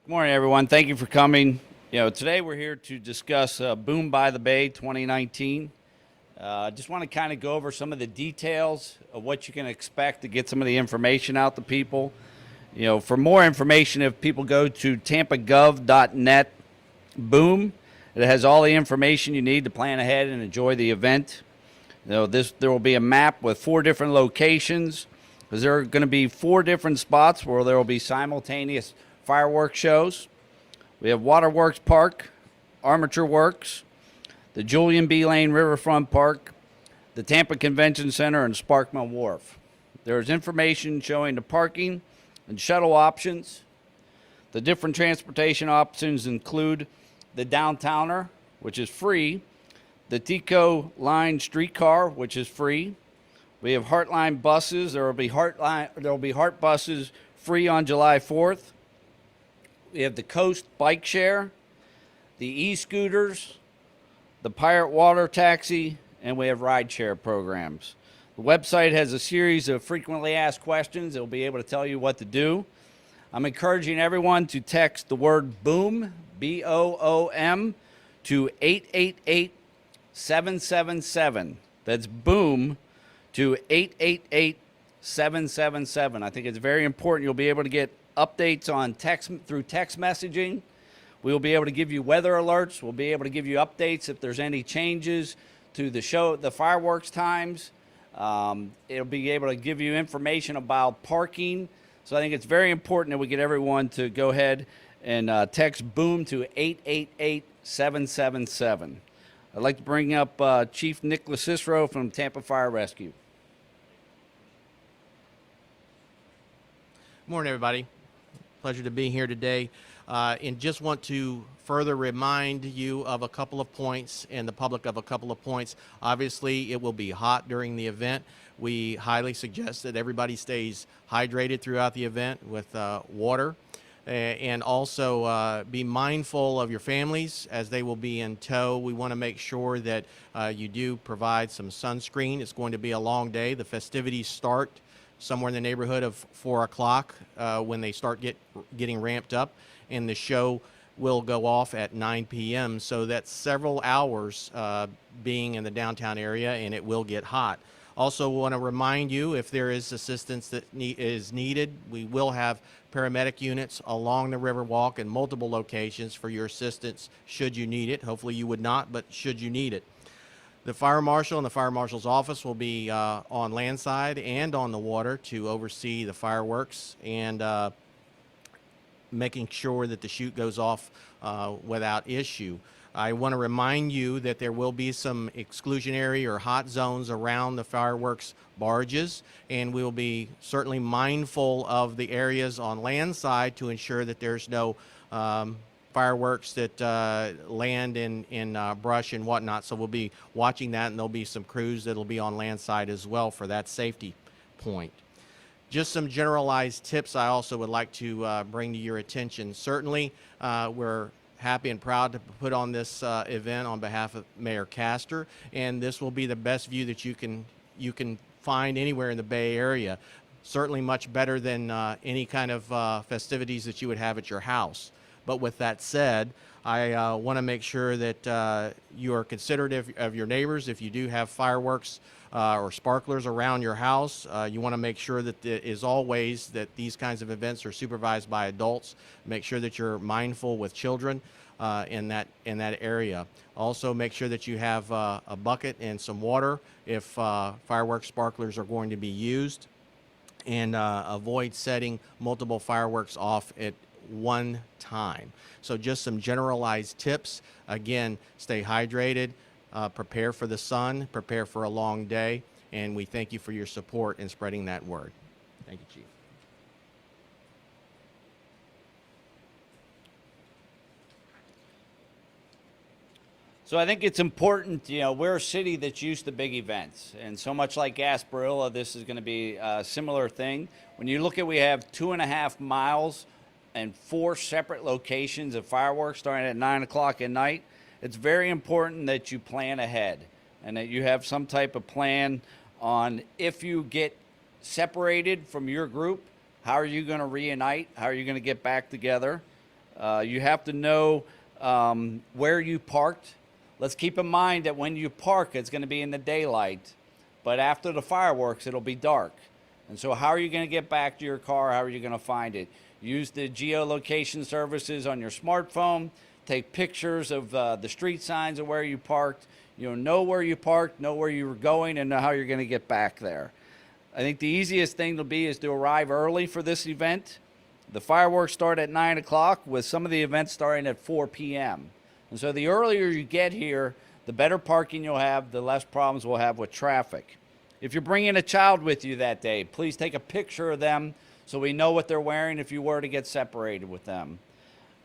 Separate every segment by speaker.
Speaker 1: Good morning, everyone. Thank you for coming. Today we're here to discuss Boom by the Bay 2019. Just want to kind of go over some of the details of what you can expect to get some of the information out to people. For more information, if people go to tampagov.net, Boom, it has all the information you need to plan ahead and enjoy the event. There will be a map with 4 different locations, because there are going to be 4 different spots where there will be simultaneous fireworks shows. We have Waterworks Park, Armature Works, the Julian B. Lane Riverfront Park, the Tampa Convention Center, and Sparkman Wharf. There is information showing the parking and shuttle options. The different transportation options include the Downtowner, which is free, the Tico Line streetcar, which is free. We have Heartline buses. There will be Heart buses free on July 4th. We have the Coast Bike Share, the e-scooters, the Pirate Water Taxi, and we have rideshare programs. The website has a series of frequently asked questions. It will be able to tell you what to do. I'm encouraging everyone to text the word BOOM, B-O-O-M, to 888-777. That's BOOM to 888-777. I think it's very important. You'll be able to get updates on text through text messaging. We will be able to give you weather alerts. We'll be able to give you updates if there's any changes to the fireworks times. It'll be able to give you information about parking. So I think it's very important that we get everyone to go ahead and text BOOM to 888-777. I'd like to bring up Chief Nicholas Cicero from Tampa Fire Rescue.
Speaker 2: Good morning, everybody. Pleasure to be here today. And just want to further remind you of a couple of points and the public of a couple of points. Obviously, it will be hot during the event. We highly suggest that everybody stays hydrated throughout the event with water. And also be mindful of your families as they will be in tow. We want to make sure that you do provide some sunscreen. It's going to be a long day. The festivities start somewhere in the neighborhood of 4 o'clock when they start getting ramped up, and the show will go off at 9 p.m. So that's several hours being in the downtown area, and it will get hot. Also want to remind you, if there is assistance that is needed, we will have paramedic units along the Riverwalk in multiple locations for your assistance should you need it. Hopefully you would not, but should you need it. The fire marshal and the fire marshal's office will be on landside and on the water to oversee the fireworks and making sure that the chute goes off without issue. I want to remind you that there will be some exclusionary or hot zones around the fireworks barges, and we will be certainly mindful of the areas on landside to ensure that there's no fireworks that land in brush and whatnot. So we'll be watching that, and there'll be some crews that'll be on landside as well for that safety point. Just some generalized tips I also would like to bring to your attention. Certainly, we're happy and proud to put on this event on behalf of Mayor Castor, and this will be the best view that you can find anywhere in the Bay Area. Certainly much better than any kind of festivities that you would have at your house. But with that said, I want to make sure that you are considerate of your neighbors. If you do have fireworks or sparklers around your house, you want to make sure that as always that these kinds of events are supervised by adults. Make sure that you're mindful with children in that area. Also, make sure that you have a bucket and some water if fireworks sparklers are going to be used, and avoid setting multiple fireworks off at one time. So just some generalized tips. Again, stay hydrated, prepare for the sun, prepare for a long day, and we thank you for your support in spreading that word. Thank you, Chief.
Speaker 1: So I think it's important, we're a city that's used to big events, and so much like Gasparilla, this is going to be a similar thing. When you look at, we have 2.5 miles and 4 separate locations of fireworks starting at 9 o'clock at night. It's very important that you plan ahead and that you have some type of plan on if you get separated from your group, how are you going to reunite? How are you going to get back together? You have to know where you parked. Let's keep in mind that when you park, it's going to be in the daylight, but after the fireworks, it'll be dark. And so how are you going to get back to your car? How are you going to find it? Use the geolocation services on your smartphone. Take pictures of the street signs of where you parked. Know where you parked, know where you were going, and know how you're going to get back there. I think the easiest thing to be is to arrive early for this event. The fireworks start at 9 o'clock, with some of the events starting at 4 p.m. And so the earlier you get here, the better parking you'll have, the less problems we'll have with traffic. If you're bringing a child with you that day, please take a picture of them so we know what they're wearing if you were to get separated with them.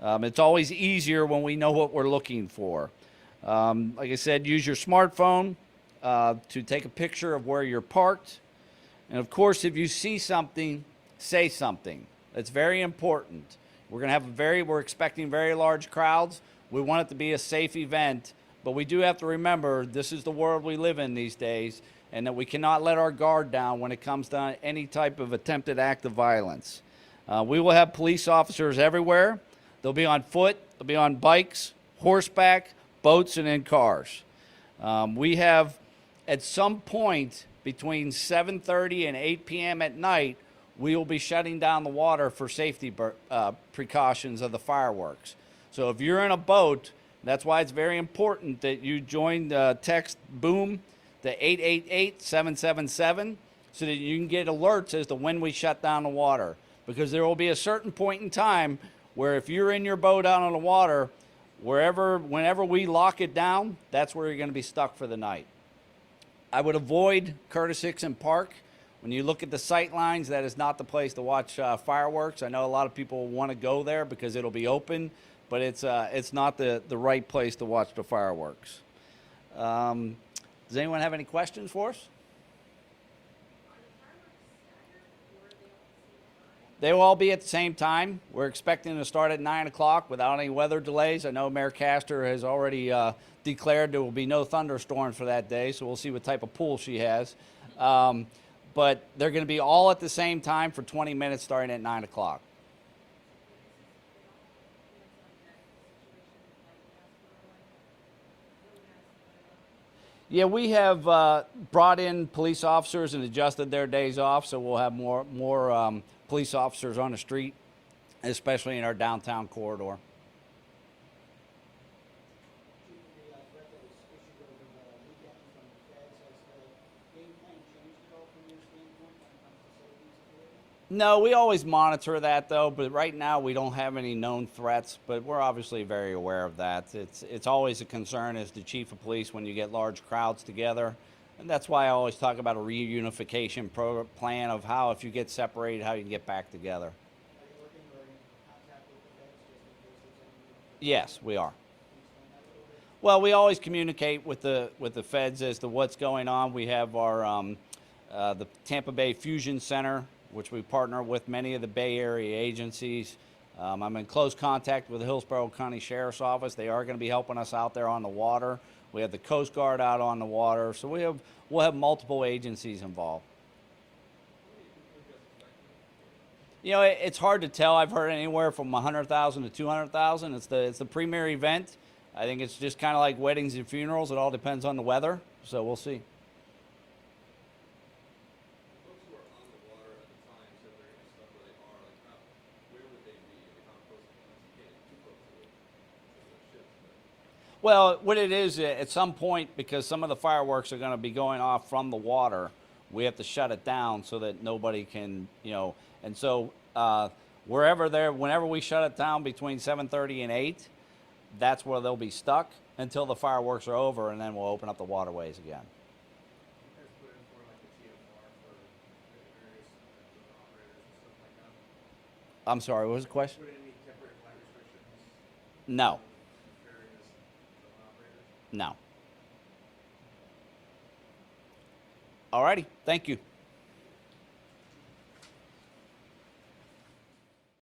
Speaker 1: It's always easier when we know what we're looking for. Like I said, use your smartphone to take a picture of where you're parked. And of course, if you see something, say something. It's very important. We're expecting very large crowds. We want it to be a safe event, but we do have to remember this is the world we live in these days, and that we cannot let our guard down when it comes to any type of attempted act of violence. We will have police officers everywhere. They'll be on foot, they'll be on bikes, horseback, boats, and in cars. We have, at some point between 7:30 and 8 p.m. at night, we will be shutting down the water for safety precautions of the fireworks. So if you're in a boat, that's why it's very important that you join text BOOM to 888-777 so that you can get alerts as to when we shut down the water. Because there will be a certain point in time where if you're in your boat out on the water, whenever we lock it down, that's where you're going to be stuck for the night. I would avoid Curtis Hickson Park. When you look at the sight lines, that is not the place to watch fireworks. I know a lot of people want to go there because it'll be open, but it's not the right place to watch the fireworks. Does anyone have any questions for us? They will all be at the same time. We're expecting to start at 9 o'clock without any weather delays. I know Mayor Castor has already declared there will be no thunderstorms for that day, so we'll see what type of pool she has. But they're going to be all at the same time for 20 minutes starting at 9 o'clock. Yeah, we have brought in police officers and adjusted their days off, so we'll have more police officers on the street, especially in our downtown corridor. No, we always monitor that though, but right now we don't have any known threats, but we're obviously very aware of that. It's always a concern as the chief of police when you get large crowds together. And that's why I always talk about a reunification plan of how, if you get separated, how you can get back together. Yes, we are. Well, we always communicate with the feds as to what's going on. We have our the Tampa Bay Fusion Center, which we partner with many of the Bay Area agencies. I'm in close contact with the Hillsborough County Sheriff's Office. They are going to be helping us out there on the water. We have the Coast Guard out on the water, so we'll have multiple agencies involved. It's hard to tell. I've heard anywhere from 100,000 to 200,000. It's the premier event. I think it's just kind of like weddings and funerals. It all depends on the weather, so we'll see. Well, what it is, at some point, because some of the fireworks are going to be going off from the water, we have to shut it down so that nobody can, and so whenever we shut it down between 7:30 and 8, that's where they'll be stuck until the fireworks are over, and then we'll open up the waterways again. I'm sorry, what was the question? No. No. All righty. Thank you.